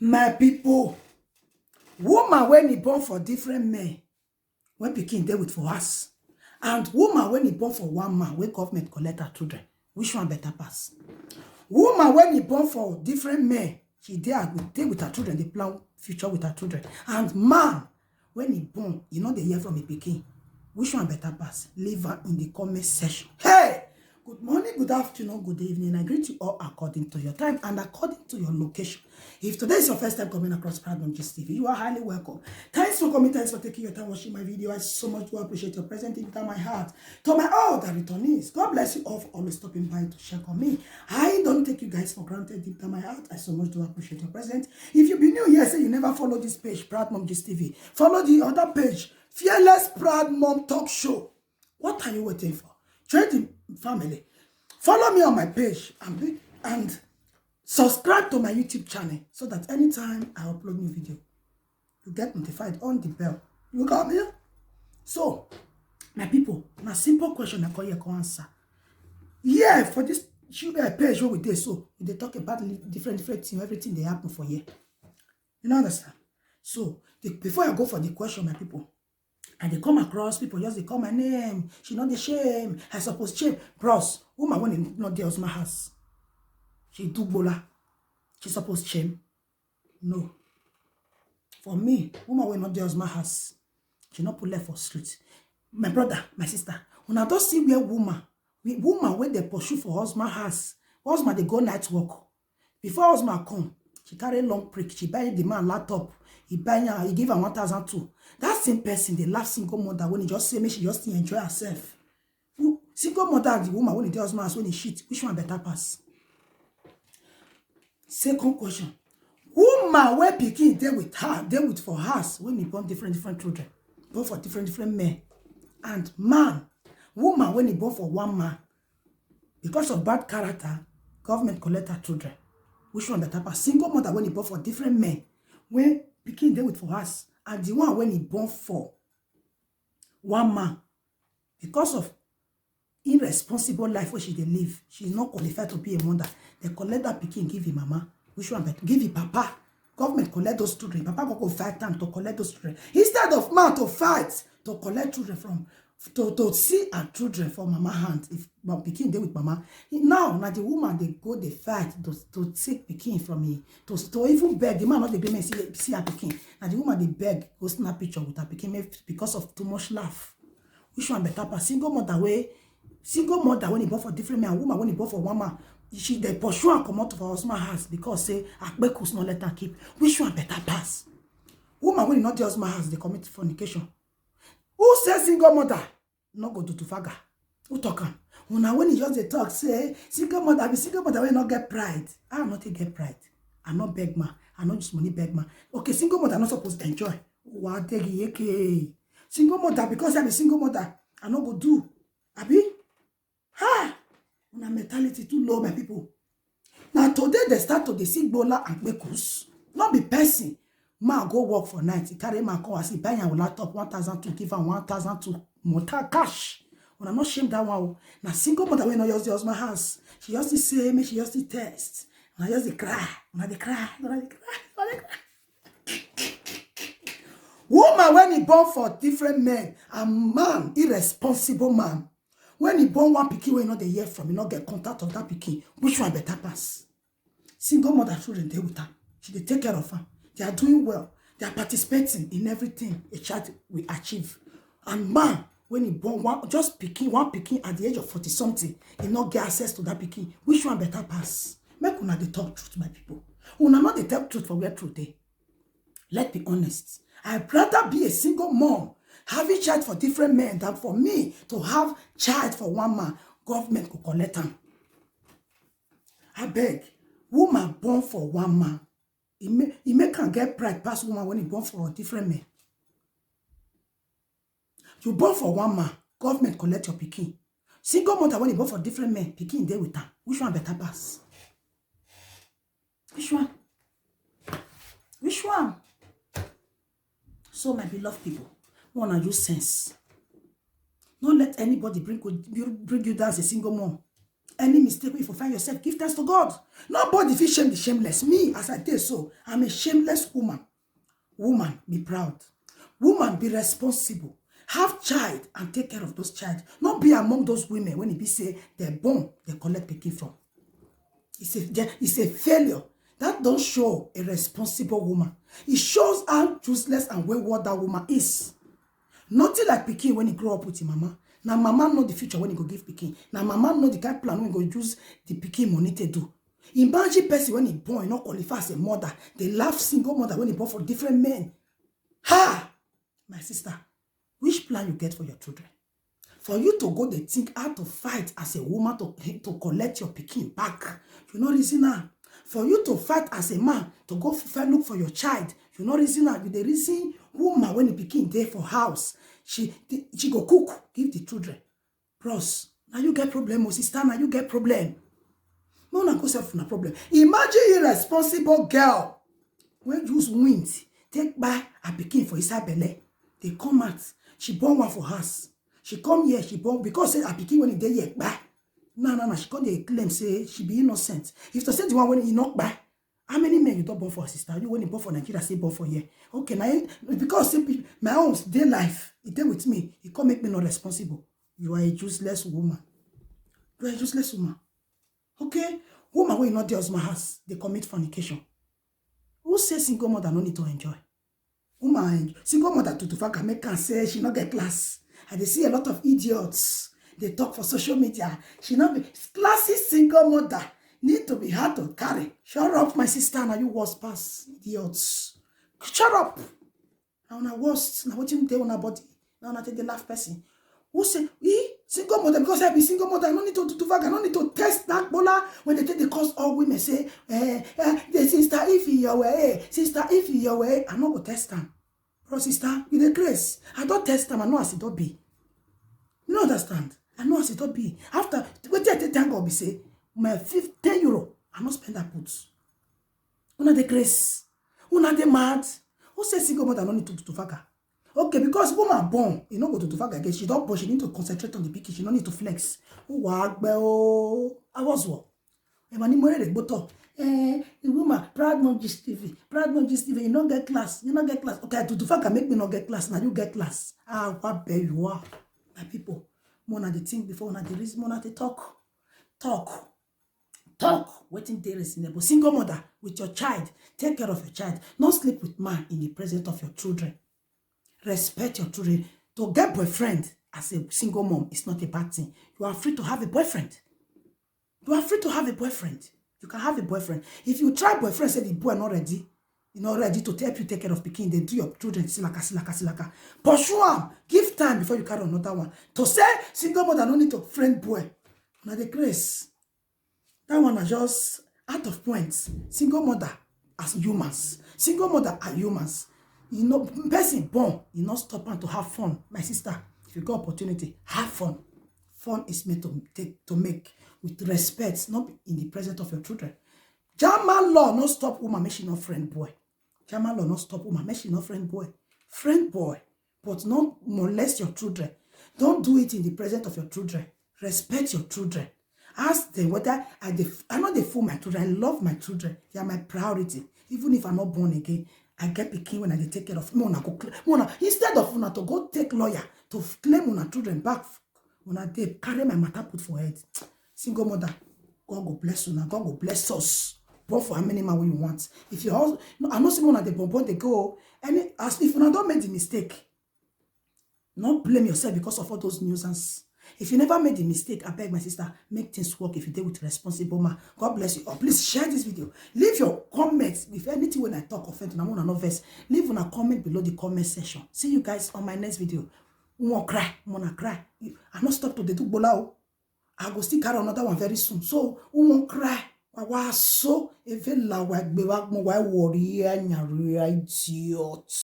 My people, woman when he born for different men, when pikin dey with for us, and woman when he born for one man, when government collect her children, which one better pass? Woman when he born for different men, she dey with her children, they plan future with her children. And man, when he born, you know they hear from a pikin, which one better pass? Leave her in the comment section. Hey! Good morning, good afternoon, good evening. I greet you all according to your time and according to your location. If today is your first time coming across Proud Mom Gist TV, you are highly welcome. Thanks for coming, thanks for taking your time watching my video. I so much do appreciate your presence in my heart. To my all that returnees, God bless you all for always stopping by to check on me. I don't take you guys for granted deep down my heart. I so much do appreciate your presence. If you be new here, say you never follow this page, Proud Mom Gist TV, follow the other page, Fearless Proud Mom Talk Show. What are you waiting for? Join the family. Follow me on my page and subscribe to my YouTube channel so that anytime I upload new video, you get notified on the bell. You got me? So, my people, na simple question I call you to answer. Yeah, for this page where we did so, they talk about different things, everything they happen for you. You know understand? So, before I go for the question, my people, and they come across people, just they call my name. She not the shame. I suppose shame. Bros, woman when not the husband house. She do bola. She supposed shame. No. For me, woman when not the husband house. She not put left for street. My brother, my sister, when I don't see where woman when they pursue for husband house, husband they go night work. Before husband come, she carry long prick. She buy the man laptop. He give her 1,002. That same person, they laugh single mother when he just say, me she just enjoy herself. Single mother and the woman when he does mass when he shit, which one better pass? Second question. Woman where pikin dey with her, dey with for house when he born different children, born for different men. And man, woman when he born for one man, because of bad character, government collect her children. Which one better pass? Single mother when he born for different men, when pikin dey with for us, and the one when he born for one man, because of irresponsible life where she dey live, she's not qualified to be a mother. They collect that pikin, give him mama. Which one better? Give him papa. Government collect those children. Papa go fight time to collect those children. Instead of man to fight to collect children from to see her children from mama hand. If pikin dey with mama, now the woman they go they fight to take pikin from me, to even beg the man not the baby see her pikin. Now the woman they beg go snap picture with her pikin because of too much laugh. Which one better pass? Single mother when he born for different men, woman when he born for one man, they pursue and come out of her husband's house because say Akbekus not let her keep. Which one better pass? Woman when he not the husband's house, they commit fornication. Who says single mother not go to faga? Who talk am? Now when he just they talk, say single mother, be single mother will not get pride. I am not to get pride. I not beg man. I not just money beg man. Okay, single mother not supposed to enjoy. What single mother because I'm a single mother. I not go do. Abi? Ha! Una mentality too low, my people. Now today they start to see Bola and Bekus. Not be person. Man go work for night. He carry man come and see buy your laptop 1,002, give her 1,002 motor cash. When I'm not shame that one. Now single mother when not use the husband house. She just say me, she just test. And I just cry. When they cry. Woman when he born for different men, a man, irresponsible man. When he born one pikin, we not the hear from, he not get contact of that pikin. Which one better pass? Single mother children there with her. She they take care of her. They are doing well. They are participating in everything a child will achieve. And man, when he born one pikin at the age of 40 something, he not get access to that pikin. Which one better pass? Make una dey talk truth, my people. Una not dey tell truth for where truth dey. Let's be honest. I'd rather be a single mom having child for different men than for me to have child for one man. Government could collect them. I beg, woman born for one man. He can get pride past woman when he born for a different man. You born for one man, government collect your pikin. Single mother when he born for different men, pikin there with her. Which one better pass? Which one? Which one? So my beloved people, wanna use sense. Don't let anybody bring you down as a single mom. Any mistake, if you find yourself, give thanks to God. Nobody fit shame the shameless. Me, as I tell so, I'm a shameless woman. Woman, be proud. Woman, be responsible. Have child and take care of those child. Not be among those women when it be say they're born, they collect pikin from. It's a failure. That don't show a responsible woman. It shows how useless and wayward that woman is. Nothing like pikin when he grow up with his mama. Now mama know the future when he go give pikin. Now mama know the kind of plan when he go use the pikin money to do. Imagine person when he born, he not qualify as a mother. They laugh single mother when he born for different men. Ha! My sister, which plan you get for your children? For you to go, they think how to fight as a woman to collect your pikin back. You know reason now. For you to fight as a man to go look for your child. You know reason now. You the reason woman when the pikin there for house, she go cook, give the children. Bros, now you get problem, oh sister. Now you get problem. No, na go self na problem. Imagine irresponsible girl when use wind take by a pikin for inside belle. They come out. She born one for house. She come here, she born because say a pikin when he dey here by. No. She come dey claim say she be innocent. If to say the one when he not by, how many men you don't born for a sister? You when you born for Nigeria, say born for here. Okay, now because my own day life, it dey with me. It can't make me not responsible. You are a useless woman. You are a useless woman. Okay, woman when not the husband house, they commit fornication. Who says single mother no need to enjoy? Woman, single mother to fuck make can say she not get class. And they see a lot of idiots. They talk for social media. She not be classy single mother. Need to be hard to carry. Shut up, my sister. Now you worst pass. Idiots. Shut up. Now na worst. Now what you do on her body? Now na take the laugh person. Who say, single mother, because I be single mother, I don't need to fuck, I don't need to test that bola. When they take the course, all women say, the sister, if you your way, sister, if you your way, I'm not going to test them. Bro, sister, with the grace, I don't test them, I know as it don't be. You don't understand? I know as it don't be. After, what I thank God, be say, my 10 euro, I not spend that puts. Una the grace, una the mad. Who says single mother, I don't need to fuck her? Okay, because woman born, you don't go to fuck again. She don't born, she need to concentrate on the pikin. She don't need to flex. I was what? The woman, proud mom just TV. Proud mom just TV. You don't get class. You don't get class. Okay, to fuck and make me not get class. Now you get class. Ah, what bear you are. My people, more than the thing before, now the reason more than the talk. Waiting there is in single mother with your child. Take care of your child. Don't sleep with man in the presence of your children. Respect your children. To get boyfriend as a single mom is not a bad thing. You are free to have a boyfriend. You are free to have a boyfriend. You can have a boyfriend. If you try boyfriend, say the boy not ready, you're not ready to help you take care of pikin, they do your children silaka. Pursue am. Give time before you carry another one. To say single mother no need to friend boy. Now the grace. That one is just out of points. Single mother as humans. Single mother are humans. You know, person born, you not stop on to have fun. My sister, if you got opportunity, have fun. Fun is made to make with respect, not in the presence of your children. German law not stop woman, make she not friend boy. German law not stop woman, make she not friend boy. Friend boy, but not molest your children. Don't do it in the presence of your children. Respect your children. Ask them whether I know they fool my children. I love my children. They are my priority. Even if I'm not born again, I get pikin when I take care of me. Instead of una to go take lawyer to claim una children back, una they carry my matter put for head. Single mother, God go bless una. God go bless us. Born for how many man you want. If you also, no, I know someone at the born they go. And as if una don't make the mistake, not blame yourself because of all those nuisance. If you never made the mistake, I beg my sister, make things work if you deal with responsible man. God bless you. Or please share this video. Leave your comments. If anything when I talk offend, I'm on another verse. Leave a comment below the comment section. See you guys on my next video. I'm gonna cry. I'm not stop to the do bolao. I go still carry another one very soon. So who won't cry? So if you like, why worry? Idiot.